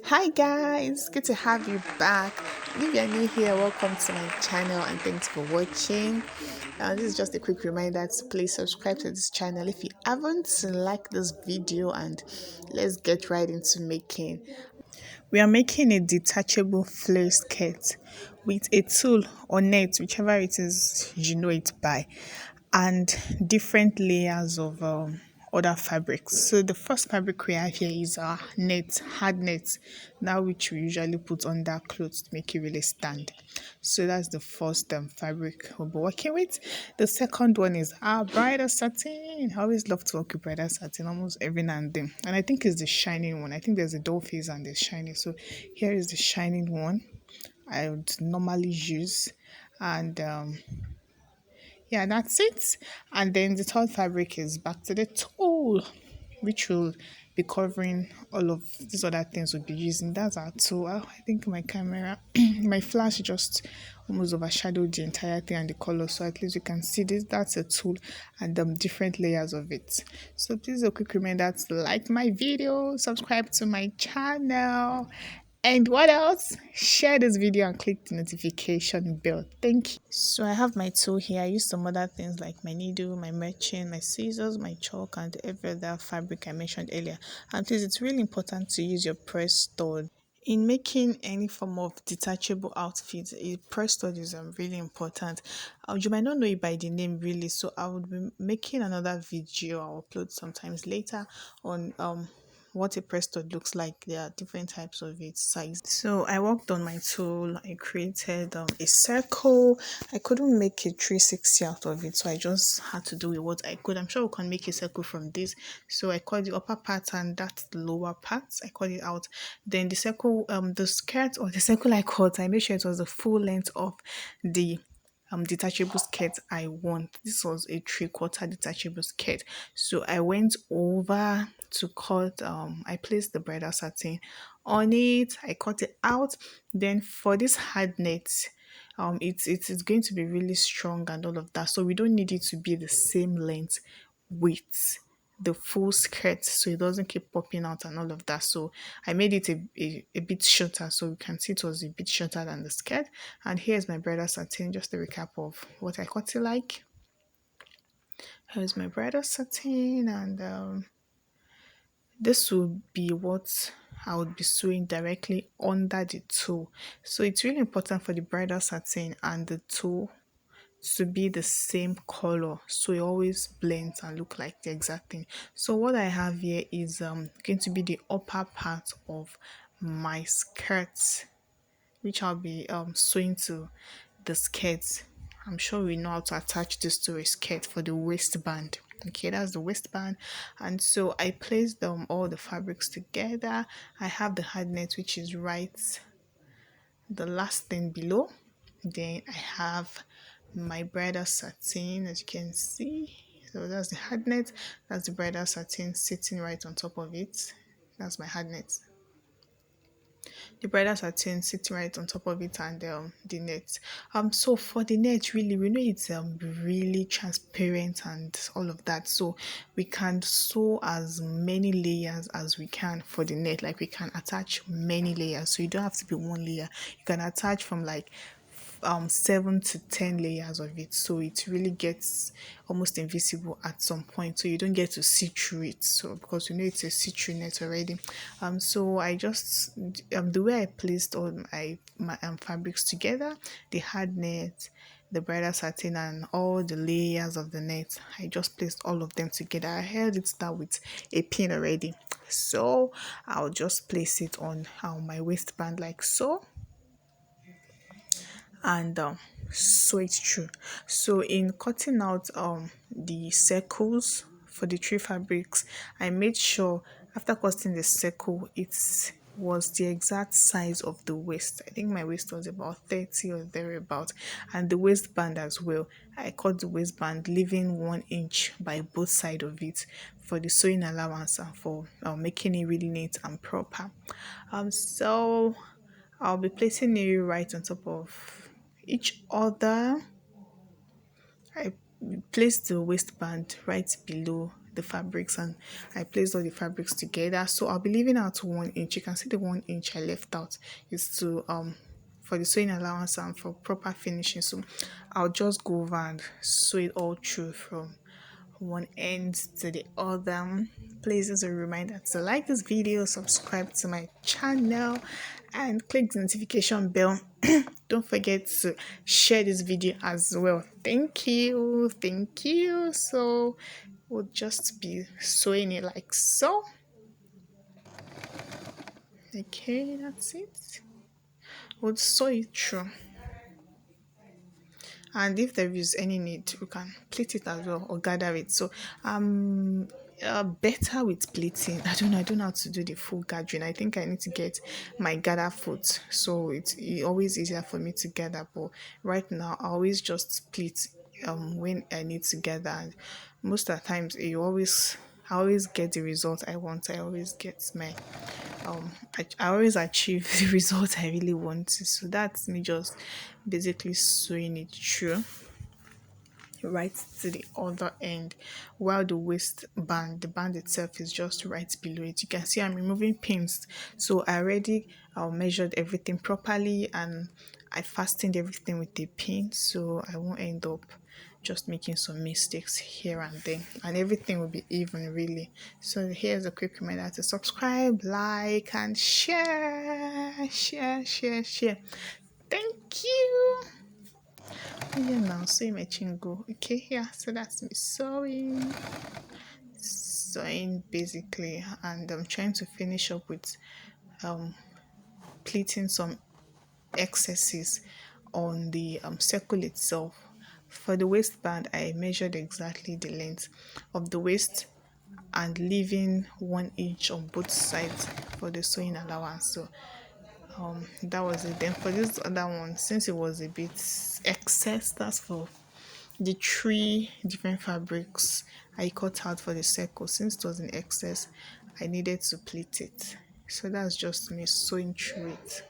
Hi guys, good to have you back. If you're new here, welcome to my channel and thanks for watching. This is just a quick reminder to please subscribe to this channel if you haven't. Like this video and let's get right into making. We are making a detachable flare skirt with a tulle or net, whichever it is you know it by, and different layers of other fabrics. So the first fabric we have here is our net, hard net, that which we usually put under clothes to make it really stand. So that's the first fabric we'll be working with. The second one is our bridal satin. I always love to work with bridal satin almost every now and then. And I think it's the shining one. I think there's a doll face and there's shiny. So here is the shining one I would normally use. And yeah, that's it. And then the third fabric is back to the tool, which will be covering all of these other things we'll be using. That's our tool. I think my camera, my flash just almost overshadowed the entire thing and the color. So at least you can see this. That's a tool and different layers of it. So please a quick reminder to like my video, subscribe to my channel, and what else? Share this video and click the notification bell. Thank you. So I have my tool here. I use some other things like my needle, my merchant, my scissors, my chalk, and every other fabric I mentioned earlier. And please, it's really important to use your press stud. In making any form of detachable outfit, a press stud is really important. You might not know it by the name really, so I would be making another video I'll upload sometimes later on what a press stud looks like. There are different types of its size. So I worked on my tool. I created a circle. I couldn't make a 360 out of it, so I just had to do with what I could. I'm sure we can make a circle from this. So I cut the upper part and that's the lower part. I cut it out. Then the circle, the skirt or the circle I cut, I made sure it was the full length of the detachable skirt I want. This was a 3/4 detachable skirt. So I went over to cut, I placed the bridal satin on it, I cut it out. Then for this hard net, it's going to be really strong and all of that. So we don't need it to be the same length with the full skirt so it doesn't keep popping out and all of that. So I made it a bit shorter, so you can see it was a bit shorter than the skirt. And here's my bridal satin, just a recap of what I cut it like. Here's my bridal satin, and this will be what I would be sewing directly under the toe. So it's really important for the bridal satin and the toe to be the same color, so it always blends and look like the exact thing. So what I have here is going to be the upper part of my skirt, which I'll be sewing to the skirt. I'm sure we know how to attach this to a skirt for the waistband. Okay, that's the waistband. And so I placed all the fabrics together. I have the hard net, which is right the last thing below. Then I have my bridal satin, as you can see. So that's the hard net. That's the bridal satin sitting right on top of it. That's my hard net. The bridal satin sitting right on top of it, and the net. So for the net, really we know it's really transparent and all of that, so we can sew as many layers as we can for the net. Like we can attach many layers, so you don't have to be one layer. You can attach from like 7 to 10 layers of it, so it really gets almost invisible at some point, so you don't get to see through it. So because you know it's a see-through net already. So I just the way I placed all my fabrics together, the hard net, the bridal satin, and all the layers of the net, I just placed all of them together. I held it down with a pin already, so I'll just place it on my waistband like so, and sew it through. So in cutting out the circles for the three fabrics, I made sure after cutting the circle it was the exact size of the waist. I think my waist was about 30 or thereabout, and the waistband as well. I cut the waistband leaving 1 inch by both sides of it for the sewing allowance and for making it really neat and proper. So I'll be placing it right on top of each other. I placed the waistband right below the fabrics, and I placed all the fabrics together. So I'll be leaving out 1 inch. You can see the 1 inch I left out is to for the sewing allowance and for proper finishing. So I'll just go over and sew it all through from one end to the other. Please, as a reminder to like this video, subscribe to my channel, and click the notification bell. Don't forget to share this video as well. Thank you, thank you. So we'll just be sewing it like so. Okay, that's it. We'll sew it through, and if there is any need, we can plait it as well or gather it. So better with pleating. I don't know how to do the full gathering. I think I need to get my gather foot, so it's always easier for me to gather. But right now I always just pleat when I need to gather, and most of the times I always get the result I want. I always get my I always achieve the result I really want to. So that's me just basically sewing it through right to the other end, while the band itself is just right below it. You can see I'm removing pins, so I already measured everything properly, and I fastened everything with a pin, so I won't end up just making some mistakes here and there, and everything will be even, really. So here's a quick reminder to subscribe, like, and share. Thank you. Yeah, now sewing my chingo. Okay, yeah, so that's me sewing basically, and I'm trying to finish up with pleating some excesses on the circle itself. For the waistband, I measured exactly the length of the waist and leaving 1 inch on both sides for the sewing allowance. So that was it. Then for this other one, since it was a bit excess, that's for the 3 different fabrics I cut out for the circle. Since it was in excess, I needed to pleat it. So that's just me sewing through it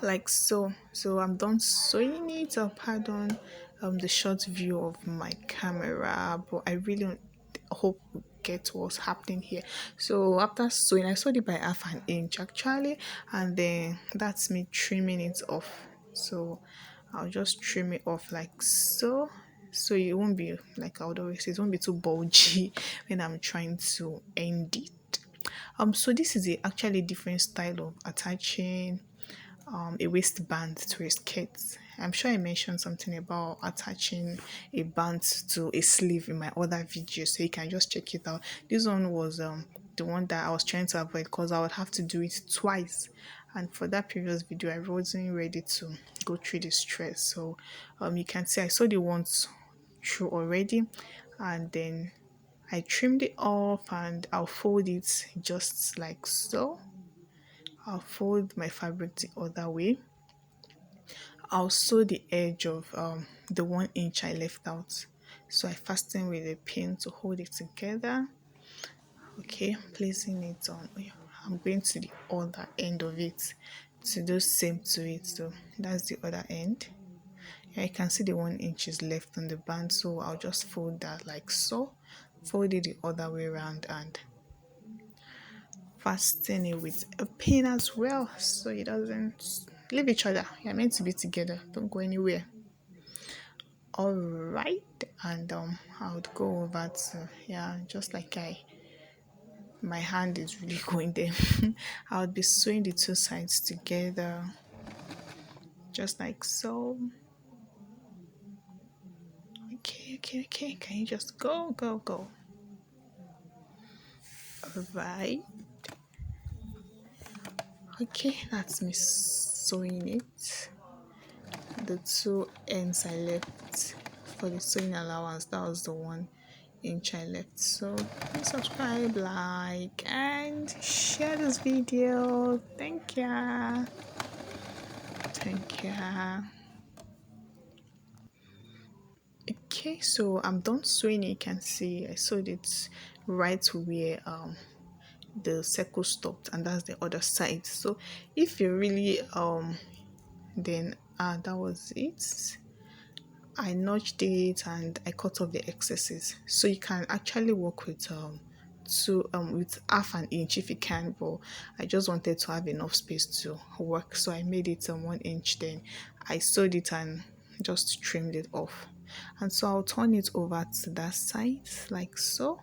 like so. So I'm done sewing it. Pardon the short view of my camera, but I really hope you get what's happening here. So after sewing, I sewed it by 1/2 inch actually, and then that's me trimming it off. So I'll just trim it off like so, so it won't be, like I would always say, it won't be too bulgy when I'm trying to end it. So this is actually different style of attaching a waistband to a skirt. I'm sure I mentioned something about attaching a band to a sleeve in my other video, so you can just check it out. This one was the one that I was trying to avoid because I would have to do it twice, and for that previous video I wasn't ready to go through the stress. So you can see I saw the ones through already, and then I trimmed it off, and I'll fold it just like so. I'll fold my fabric the other way. I'll sew the edge of the 1 inch I left out. So I fasten with a pin to hold it together. Okay, placing it on. I'm going to the other end of it to do same to it. So that's the other end. Yeah, you can see the 1 inch is left on the band, so I'll just fold that like so. Fold it the other way around and fasten it with a pin as well, so it doesn't leave each other. You're meant to be together, don't go anywhere. All right, and I would go over to, yeah, just like my hand is really going there. I would be sewing the two sides together just like so. Okay, can you just go. All right, okay, that's me sewing it. The two ends I left for the sewing allowance, that was the 1 inch I left. So please subscribe, like, and share this video. Thank you. Okay, so I'm done sewing it. You can see I sewed it right where the circle stopped, and that's the other side. So if you really then that was it. I notched it and I cut off the excesses. So you can actually work with with half an inch if you can, but I just wanted to have enough space to work, so I made it 1 inch. Then I sewed it and just trimmed it off. And so I'll turn it over to that side like so.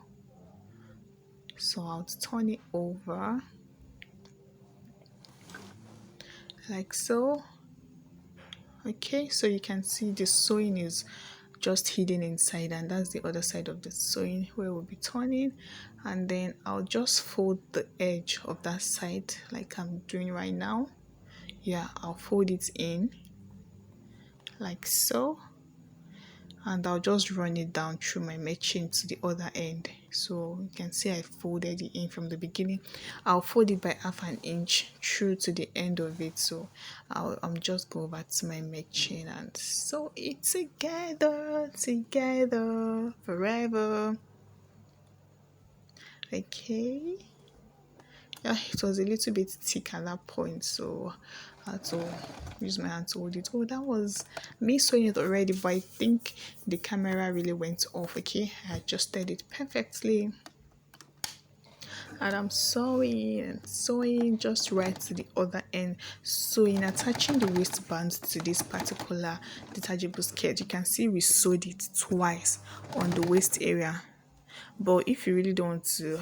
So I'll turn it over like so. Okay, so you can see the sewing is just hidden inside, and that's the other side of the sewing where we'll be turning. And then I'll just fold the edge of that side like I'm doing right now. Yeah, I'll fold it in like so, and I'll just run it down through my machine to the other end. So you can see I folded it in from the beginning. I'll fold it by half an inch through to the end of it. So I'm just go over to my machine and sew it together forever. Okay. Yeah, it was a little bit thick at that point, so I had to use my hand to hold it. Oh, that was me sewing it already, but I think the camera really went off. Okay, I adjusted it perfectly, and I'm sewing and sewing just right to the other end. So in attaching the waistband to this particular detachable skirt, you can see we sewed it twice on the waist area. But if you really don't want to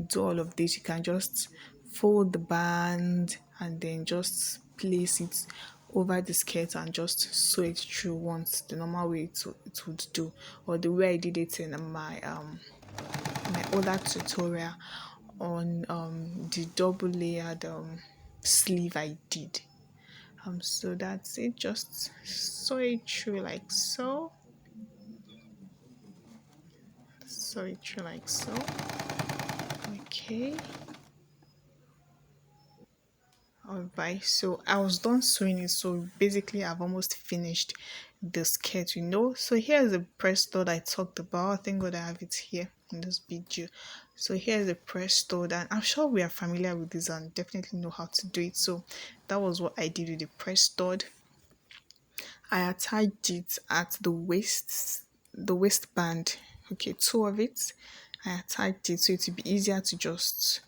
do all of this, you can just fold the band and then just place it over the skirt and just sew it through once, the normal way it would do, or the way I did it in my other tutorial on the double layered sleeve I did. So that's it, just sew it through like so, sew it through like so. Okay. Alright, so I was done sewing it, so basically I've almost finished the skirt, So here's the press stud I talked about. Thank God I have it here in this video. So here's the press stud, and I'm sure we are familiar with this and definitely know how to do it. So that was what I did with the press stud. I attached it at the waistband. Okay, two of it. I attached it so it would be easier to just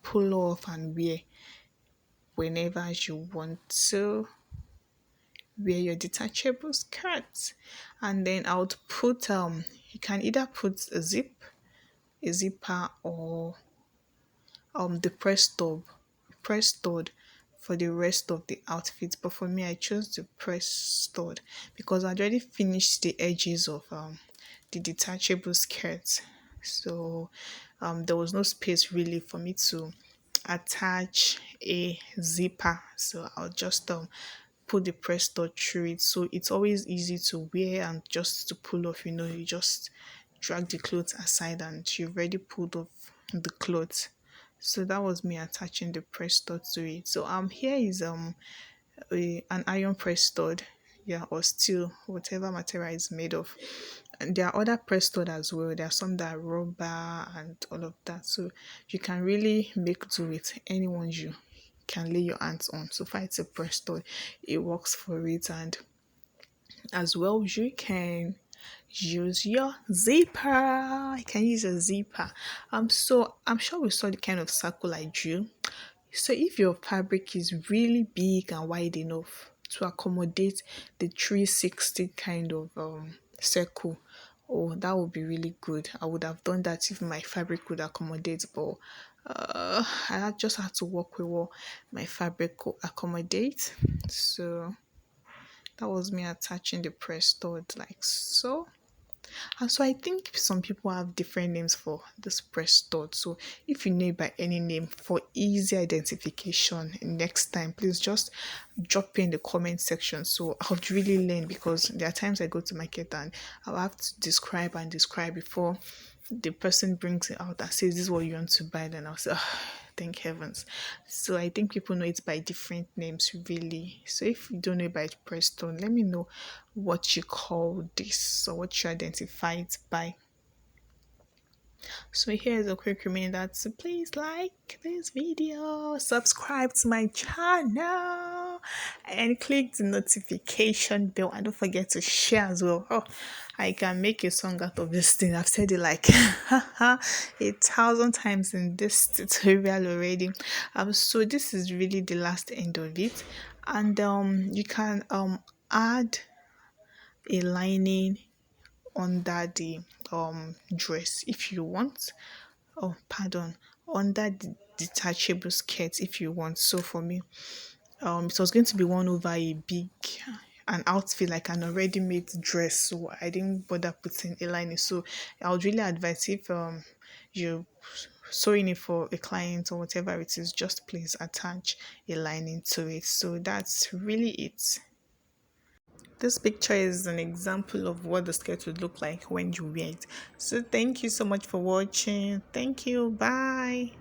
pull off and wear whenever you want to wear your detachable skirt. And then I would put you can either put a zipper, or the press stud for the rest of the outfit. But for me, I chose the press stud because I already finished the edges of the detachable skirt. So there was no space really for me to attach a zipper, so I'll just put the press stud through it, so it's always easy to wear and just to pull off. You just drag the clothes aside and you've already pulled off the clothes. So that was me attaching the press stud to it. So here is an iron press stud, yeah, or steel, whatever material is made of. And there are other press stud as well. There are some that are rubber and all of that, so you can really make do with anyone you can lay your hands on. So far it's a press stud, it works for it. And as well, you can use your zipper. You can use a zipper. So I'm sure we saw the kind of circle I drew. So if your fabric is really big and wide enough to accommodate the 360 kind of circle, oh, that would be really good. I would have done that if my fabric could accommodate, but I just had to work with what my fabric could accommodate. So that was me attaching the press stud like so. And so I think some people have different names for this press stud. So if you know it by any name for easy identification next time, please just drop in the comment section. So I would really learn, because there are times I go to market and I'll have to describe and describe before the person brings it out and says this is what you want to buy. Then I'll say, oh, thank heavens. So I think people know it by different names really. So if you don't know it by press stud, let me know what you call this or what you identify it by. So here's a quick reminder to please like this video, subscribe to my channel, and click the notification bell, and don't forget to share as well. Oh, I can make a song out of this thing. I've said it like 1,000 times in this tutorial already. So this is really the last end of it, and you can add a lining under the dress if you want. Oh, pardon, under the detachable skirt if you want. So for me, it was going to be one over a big an outfit, like an already made dress, so I didn't bother putting a lining. So I would really advise, if you're sewing it for a client or whatever it is, just please attach a lining to it. So that's really it. This picture is an example of what the skirt would look like when you wear it. So thank you so much for watching. Thank you. Bye.